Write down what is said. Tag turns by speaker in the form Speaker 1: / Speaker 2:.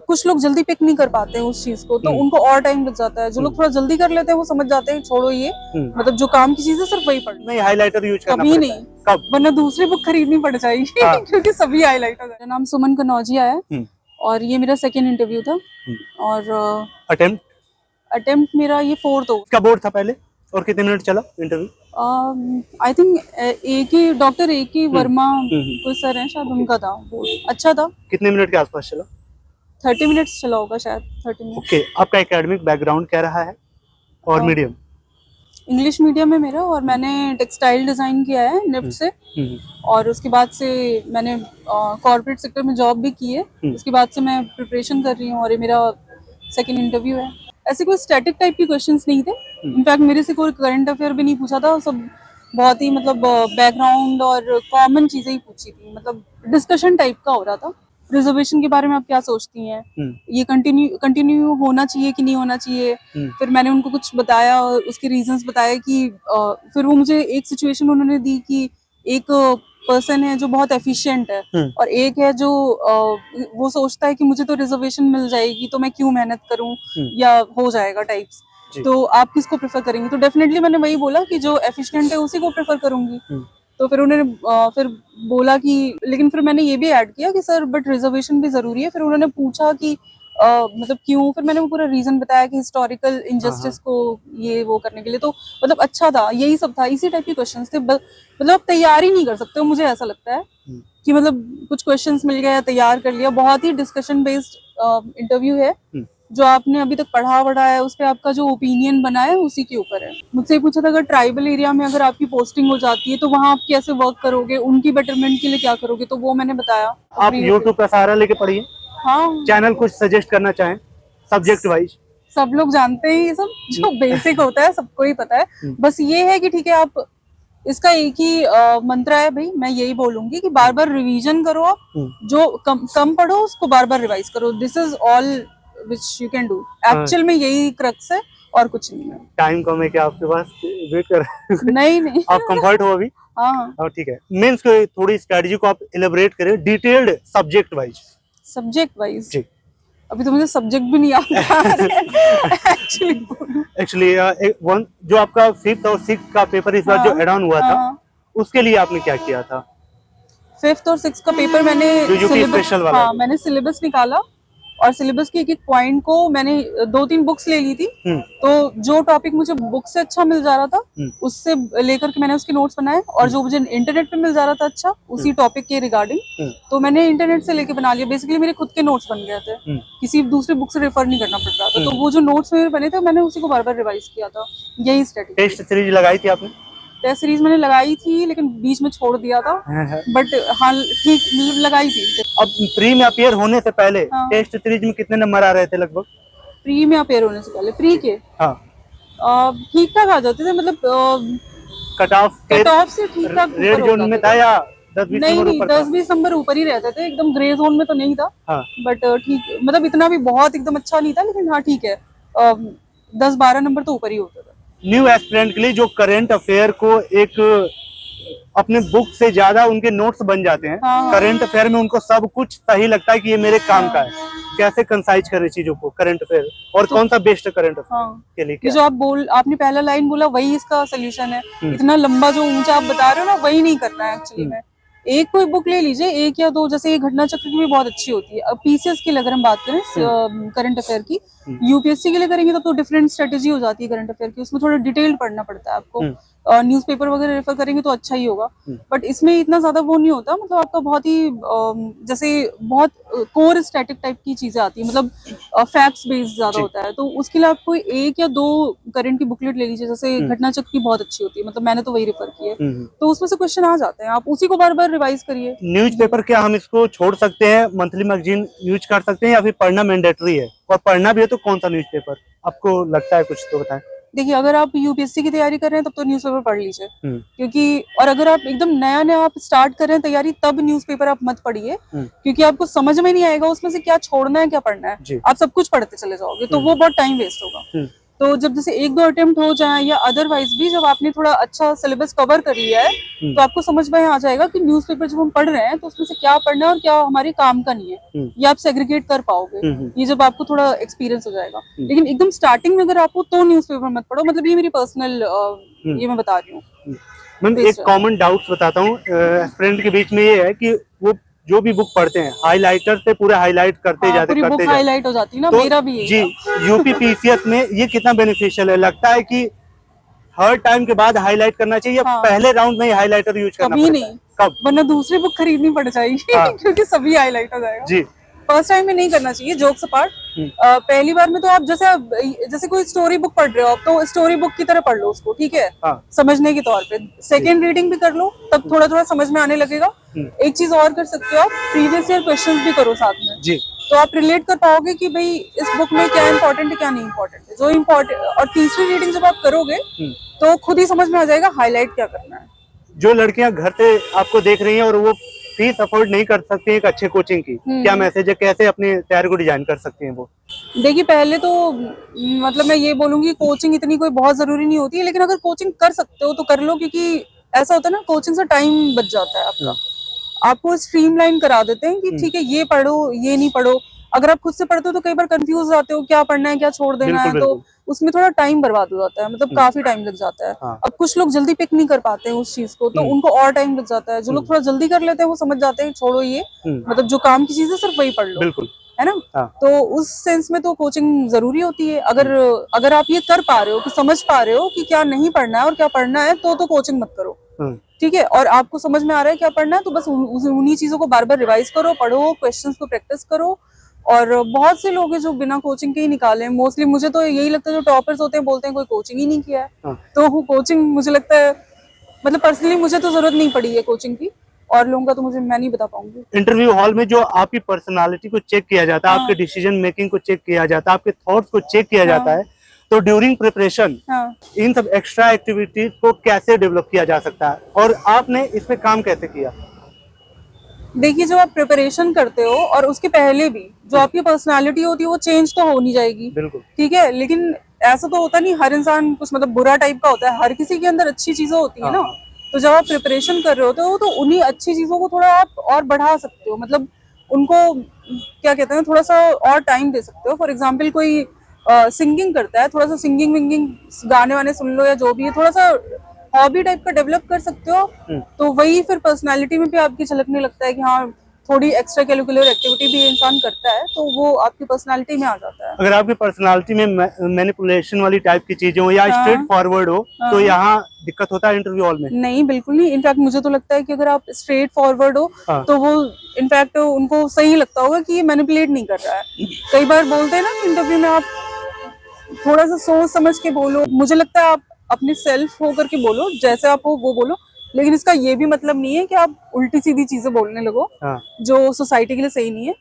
Speaker 1: कुछ लोग जल्दी पिक नहीं कर पाते हैं उस चीज को, तो उनको और टाइम लग जाता है। जो लोग थोड़ा जल्दी कर लेते हैं वो समझ जाते हैं छोड़ो ये, मतलब जो काम की चीज है सिर्फ वही पढ़ना।
Speaker 2: नहीं, हाइलाइटर यूज करना
Speaker 1: कभी
Speaker 2: पड़ता
Speaker 1: नहीं,
Speaker 2: है। कब?
Speaker 1: वरना दूसरी बुक खरीदनी पड़ जाएगी
Speaker 2: हाँ।
Speaker 1: क्योंकि सभी हाईलाइटर। मेरा नाम सुमन कनौजिया है और ये मेरा सेकंड इंटरव्यू था और अटेम्प्ट मेरा ये 4th हो।
Speaker 2: इसका बोर्ड था पहले और कितने मिनट चला इंटरव्यू?
Speaker 1: आई थिंक एक ही डॉक्टर एक ही वर्मा कोई सर हैं शायद, उनका था बोर्ड। अच्छा था।
Speaker 2: कितने मिनट के आसपास चला?
Speaker 1: 30 मिनट्स चला होगा शायद, 30 मिनट।
Speaker 2: ओके, आपका एकेडमिक बैकग्राउंड क्या रहा है और मीडियम?
Speaker 1: इंग्लिश मीडियम है मेरा और मैंने टेक्सटाइल डिज़ाइन किया है निफ्ट से, और उसके बाद से मैंने कॉर्पोरेट सेक्टर में जॉब भी की है। उसके बाद से मैं प्रिपरेशन कर रही हूँ और ये मेरा सेकंड इंटरव्यू है। ऐसे कोई स्टैटिक टाइप की क्वेश्चंस नहीं थे, इनफैक्ट मेरे से कोई करंट अफेयर भी नहीं पूछा था, सब बहुत ही मतलब बैकग्राउंड और कॉमन चीज़ें ही पूछी थी, मतलब डिस्कशन टाइप का हो रहा था। रिजर्वेशन के बारे में आप क्या सोचती हैं, ये कंटिन्यू होना चाहिए कि नहीं होना चाहिए। फिर मैंने उनको कुछ बताया और उसके रीजंस बताए कि फिर वो मुझे एक सिचुएशन उन्होंने दी कि एक पर्सन है जो बहुत एफिशिएंट है और एक है जो वो सोचता है कि मुझे तो रिजर्वेशन मिल जाएगी तो मैं क्यों मेहनत करूं या हो जाएगा टाइप्स, तो आप किसको प्रेफर करेंगे। तो डेफिनेटली मैंने वही बोला कि जो एफिशिएंट है उसी को प्रेफर करूंगी। तो फिर उन्होंने फिर बोला कि लेकिन फिर मैंने ये भी ऐड किया कि सर बट रिजर्वेशन भी जरूरी है। फिर उन्होंने पूछा कि मतलब क्यों, फिर मैंने वो पूरा रीजन बताया कि हिस्टोरिकल इनजस्टिस को ये वो करने के लिए। तो मतलब अच्छा था, यही सब था, इसी टाइप के क्वेश्चंस थे। मतलब आप तैयार ही नहीं कर सकते हो, मुझे ऐसा लगता है कि मतलब कुछ क्वेश्चंस मिल गया तैयार कर लिया। बहुत ही डिस्कशन बेस्ड इंटरव्यू है, जो आपने अभी तक पढ़ा है उस पर आपका जो ओपिनियन बना है उसी के ऊपर है। मुझसे पूछा था अगर ट्राइबल एरिया में अगर आपकी पोस्टिंग हो जाती है तो वहाँ आप कैसे वर्क करोगे, उनकी बेटरमेंट के लिए क्या करोगे, तो वो मैंने बताया।
Speaker 2: आप यूट्यूब का सहारा लेके पढ़िए।
Speaker 1: हाँ,
Speaker 2: चैनल कुछ सजेस्ट करना चाहें सब्जेक्ट वाइज?
Speaker 1: सब लोग जानते हैं ये सब जो बेसिक होता है, सबको ही पता है। बस ये है कि ठीक है, आप इसका एक ही मंत्र है भाई, मैं यही बोलूंगी कि बार बार रिवीजन करो आप, जो कम पढ़ो उसको बार बार रिवाइज करो। This is all which you can do. Actual में यही क्रक्स है और कुछ नहीं है।
Speaker 2: टाइम कम है क्या आपके पास? वेट कर
Speaker 1: नहीं
Speaker 2: आप कंफर्ट हो अभी? हाँ ठीक है। मेंस को थोड़ी स्ट्रेटजी को आप इलेबोरेट करें detailed subject wise.
Speaker 1: Subject wise अभी तो मुझे सब्जेक्ट भी नहीं आता
Speaker 2: एक्चुअली वन जो आपका 5th और 6th का पेपर इस बार जो एड ऑन हुआ था उसके लिए आपने क्या किया था?
Speaker 1: 5th और 6th का पेपर मैंने मैंने सिलेबस निकाला और सिलेबस के एक पॉइंट को मैंने 2-3 बुक्स ले ली थी। तो जो टॉपिक मुझे बुक से अच्छा मिल जा रहा था उससे लेकर के मैंने उसके नोट्स बनाए, और जो मुझे इंटरनेट पे मिल जा रहा था अच्छा उसी टॉपिक के रिगार्डिंग तो मैंने इंटरनेट से लेके बना लिया। बेसिकली मेरे खुद के नोट्स बन गए थे, किसी दूसरे बुक से रेफर नहीं करना पड़ रहा था। तो वो जो नोट्स मेरे बने थे मैंने उसी को बार बार रिवाइज किया था। यही स्ट्रेटजी।
Speaker 2: टेस्ट सीरीज लगाई थी आपने?
Speaker 1: टेस्ट सीरीज मैंने लगाई थी लेकिन बीच में छोड़ दिया था, बट हाँ ठीक लगाई थी।
Speaker 2: अब प्री में अपियर होने से पहले टेस्ट सीरीज में कितने नंबर आ रहे थे लगभग?
Speaker 1: प्री में अपियर होने से पहले प्री के ठीक ठाक आ जाते थे, मतलब
Speaker 2: कट ऑफ
Speaker 1: से ठीक ठाक
Speaker 2: रेड जोन में था या 10-20 नंबर ऊपर?
Speaker 1: 10-20 नंबर ऊपर ही रहते थे, एकदम ग्रे जोन में तो नहीं था। बट ठीक, मतलब इतना भी बहुत एकदम अच्छा नहीं था, लेकिन हाँ ठीक है 10-12 नंबर तो ऊपर ही होता था।
Speaker 2: न्यू एस्पिरेंट के लिए जो करंट अफेयर को एक अपने बुक से ज्यादा उनके नोट्स बन जाते हैं, करंट अफेयर में उनको सब कुछ सही लगता है कि ये मेरे काम का है, कैसे कंसाइज करें चीजों को करंट अफेयर, और कौन सा बेस्ट करंट अफेयर के लिए क्या?
Speaker 1: जो आपने पहला लाइन बोला वही इसका सोल्यूशन है। इतना लंबा जो ऊंचा आप बता रहे हो ना वही नहीं करना है एक्चुअली में। एक कोई बुक ले लीजिए, 1 या 2, जैसे ये घटना चक्र की भी बहुत अच्छी होती है। अब पीसीएस की अगर हम बात करें करंट अफेयर की, यूपीएससी के लिए करेंगे तब तो डिफरेंट स्ट्रेटेजी हो जाती है करंट अफेयर की, उसमें थोड़ा डिटेल्ड पढ़ना पड़ता है आपको। न्यूज़पेपर वगैरह रेफर करेंगे तो अच्छा ही होगा, बट इसमें इतना ज्यादा वो नहीं होता। मतलब आपका बहुत ही जैसे बहुत कोर स्टैटिक टाइप की चीजें आती है, मतलब फैक्ट्स बेस्ड ज्यादा होता है। तो उसके लिए आप कोई 1 या 2 करंट की बुकलेट ले लीजिए, जैसे घटना चक्र की बहुत अच्छी होती है, मतलब मैंने तो वही रेफर की है। तो उसमें से क्वेश्चन आ जाते हैं, आप उसी को बार बार रिवाइज करिए।
Speaker 2: न्यूज़पेपर क्या हम इसको छोड़ सकते हैं, मंथली मैगजीन यूज कर सकते हैं, या फिर पढ़ना मैंडेटरी है? और पढ़ना भी है तो कौन सा न्यूज़पेपर आपको लगता है, कुछ तो बताएं।
Speaker 1: देखिए, अगर आप यूपीएससी की तैयारी कर रहे हैं तब तो न्यूज़पेपर पढ़ लीजिए, क्योंकि और अगर आप एकदम नया आप स्टार्ट कर रहे हैं तैयारी तब न्यूज़पेपर आप मत पढ़िए, क्योंकि आपको समझ में नहीं आएगा उसमें से क्या छोड़ना है क्या पढ़ना है। आप सब कुछ पढ़ते चले जाओगे तो वो बहुत टाइम वेस्ट होगा। तो जब जैसे एक दो अटेम्प्ट हो जाए या अदरवाइज भी जब आपने थोड़ा अच्छा सिलेबस कवर कर लिया है तो आपको समझ में आ जाएगा कि न्यूज़पेपर जब हम पढ़ रहे हैं तो उसमें से क्या पढ़ना है और क्या हमारे काम का नहीं है, ये आप सेग्रीगेट कर पाओगे। ये जब आपको थोड़ा एक्सपीरियंस हो जाएगा। लेकिन एकदम स्टार्टिंग में अगर आपको तो न्यूज़पेपर मत पढ़ो, मतलब ये मेरी पर्सनल ये मैं बता रही हूँ।
Speaker 2: मैम एक कॉमन डाउट बताता हूँ स्टूडेंट के बीच में, ये है कि वो जो भी बुक पढ़ते हैं हाइलाइटर से पूरा हाईलाइट करते जाते
Speaker 1: पूरी बुक हाईलाइट हो जाती है ना,
Speaker 2: तो
Speaker 1: मेरा भी
Speaker 2: जी यूपी पीसीएस में ये कितना बेनिफिशियल है? लगता है कि हर टाइम के बाद हाईलाइट करना चाहिए, पहले राउंड में ही हाईलाइटर यूज करना
Speaker 1: कभी नहीं,
Speaker 2: कब?
Speaker 1: वरना दूसरी बुक खरीदनी पड़ जाएगी क्योंकि सभी हाईलाइट हो जाएगा।
Speaker 2: जी
Speaker 1: फर्स्ट टाइम में नहीं करना चाहिए, जोक्स अपार्ट। पहली बार में तो आप जैसे कोई स्टोरी बुक पढ़ रहे हो आप, तो स्टोरी बुक की तरह पढ़ लो उसको, ठीक है, समझने के तौर पे। सेकंड रीडिंग भी कर लो, तब थोड़ा थोड़ा समझ में आने लगेगा। एक चीज और कर सकते हो आप, प्रीवियस ईयर क्वेश्चंस भी करो साथ में
Speaker 2: जी,
Speaker 1: तो आप रिलेट कर पाओगे कि भाई इस बुक में क्या इंपॉर्टेंट है क्या नहीं इंपॉर्टेंट है, जो इम्पोर्टेंट। और तीसरी रीडिंग जब आप करोगे तो खुद ही समझ में आ जाएगा हाईलाइट क्या करना है।
Speaker 2: जो लड़कियां घर से आपको देख रही हैं और वो फीस अफोर्ड नहीं कर सकती एक अच्छे कोचिंग की, क्या मैसेज है, कैसे अपने तैयारी को डिजाइन कर सकती हैं वो?
Speaker 1: देखिए पहले तो मतलब मैं ये बोलूंगी कोचिंग इतनी कोई बहुत जरूरी नहीं होती है, लेकिन अगर कोचिंग कर सकते हो तो कर लो, क्योंकि ऐसा होता है ना कोचिंग से टाइम बच जाता है आपका। आपको स्ट्रीमलाइन करा देते हैं कि ठीक है ये पढ़ो ये नहीं पढ़ो। अगर आप खुद से पढ़ते हो तो कई बार कंफ्यूज हो जाते हो क्या पढ़ना है क्या छोड़ देना है, तो उसमें थोड़ा टाइम बर्बाद हो जाता है, मतलब काफी टाइम लग जाता है। अब कुछ लोग जल्दी पिक नहीं कर पाते हैं उस चीज को, तो उनको और टाइम लग जाता है। जो लोग थोड़ा जल्दी कर लेते हैं वो समझ जाते हैं छोड़ो ये, मतलब जो काम की चीज है सिर्फ वही पढ़ लो, है ना। तो उस सेंस में तो कोचिंग जरूरी होती है। अगर आप ये कर पा रहे हो कि समझ पा रहे हो कि क्या नहीं पढ़ना है और क्या पढ़ना है, तो कोचिंग मत करो, ठीक है। और आपको समझ में आ रहा है क्या पढ़ना है, तो बस उन्हीं चीजों को बार बार रिवाइज करो, पढ़ो, क्वेश्चंस को प्रैक्टिस करो। और बहुत से लोग हैं जो बिना कोचिंग के ही निकाले, मोस्टली मुझे तो यही लगता है जो टॉपर्स होते हैं बोलते हैं कोई कोचिंग ही नहीं किया है। तो कोचिंग मुझे लगता है, मतलब पर्सनली मुझे तो जरूरत नहीं पड़ी है कोचिंग की, और लोगों का तो मैं नहीं बता पाऊंगी।
Speaker 2: इंटरव्यू हॉल में जो आपकी पर्सनालिटी को चेक किया जाता है, आपके डिसीजन मेकिंग को चेक किया जाता है, आपके थॉट्स को चेक किया जाता है, तो ड्यूरिंग प्रिपरेशन इन सब एक्स्ट्रा एक्टिविटीज को कैसे डेवलप किया जा सकता है और आपने इसमें काम कैसे किया?
Speaker 1: देखिए जब आप प्रिपरेशन करते हो और उसके पहले भी जो आपकी पर्सनालिटी होती है वो चेंज तो हो नहीं जाएगी, ठीक है, लेकिन ऐसा तो होता नहीं हर इंसान कुछ मतलब बुरा टाइप का होता है, हर किसी के अंदर अच्छी चीजें होती है ना। तो जब आप प्रिपरेशन कर रहे होते हो तो उन्हीं अच्छी चीजों को थोड़ा आप और बढ़ा सकते हो, मतलब उनको क्या कहते हैं थोड़ा सा और टाइम दे सकते हो। फॉर एग्जाम्पल कोई सिंगिंग करता है, थोड़ा सा सिंगिंग विंगिंग गाने वाने सुन लो या जो भी है, थोड़ा सा हॉबी टाइप का डेवलप कर सकते हो। तो वही फिर पर्सनालिटी में भी आपकी झलकने लगता है कि हाँ थोड़ी एक्स्ट्रा कैरिकुलर एक्टिविटी भी इंसान करता है तो वो आपकी पर्सनालिटी में आ जाता है।
Speaker 2: अगर आपकी पर्सनालिटी में मैनिपुलेशन वाली टाइप की चीजें हो या स्ट्रेट फॉरवर्ड हो तो यहाँ दिक्कत होता है इंटरव्यू हॉल में? नहीं,
Speaker 1: बिल्कुल नहीं। इनफैक्ट मुझे तो लगता है कि अगर आप स्ट्रेट फॉरवर्ड हो तो वो इनफैक्ट उनको सही लगता होगा कि ये मैनिपुलेट नहीं कर रहा है। कई बार बोलते हैं ना इंटरव्यू में आप थोड़ा सा सोच समझ के बोलो, मुझे लगता है आप अपने सेल्फ होकर के बोलो, जैसे आप हो वो बोलो, लेकिन इसका ये भी मतलब नहीं है कि आप उल्टी सीधी चीजें बोलने लगो जो सोसाइटी के लिए सही नहीं है।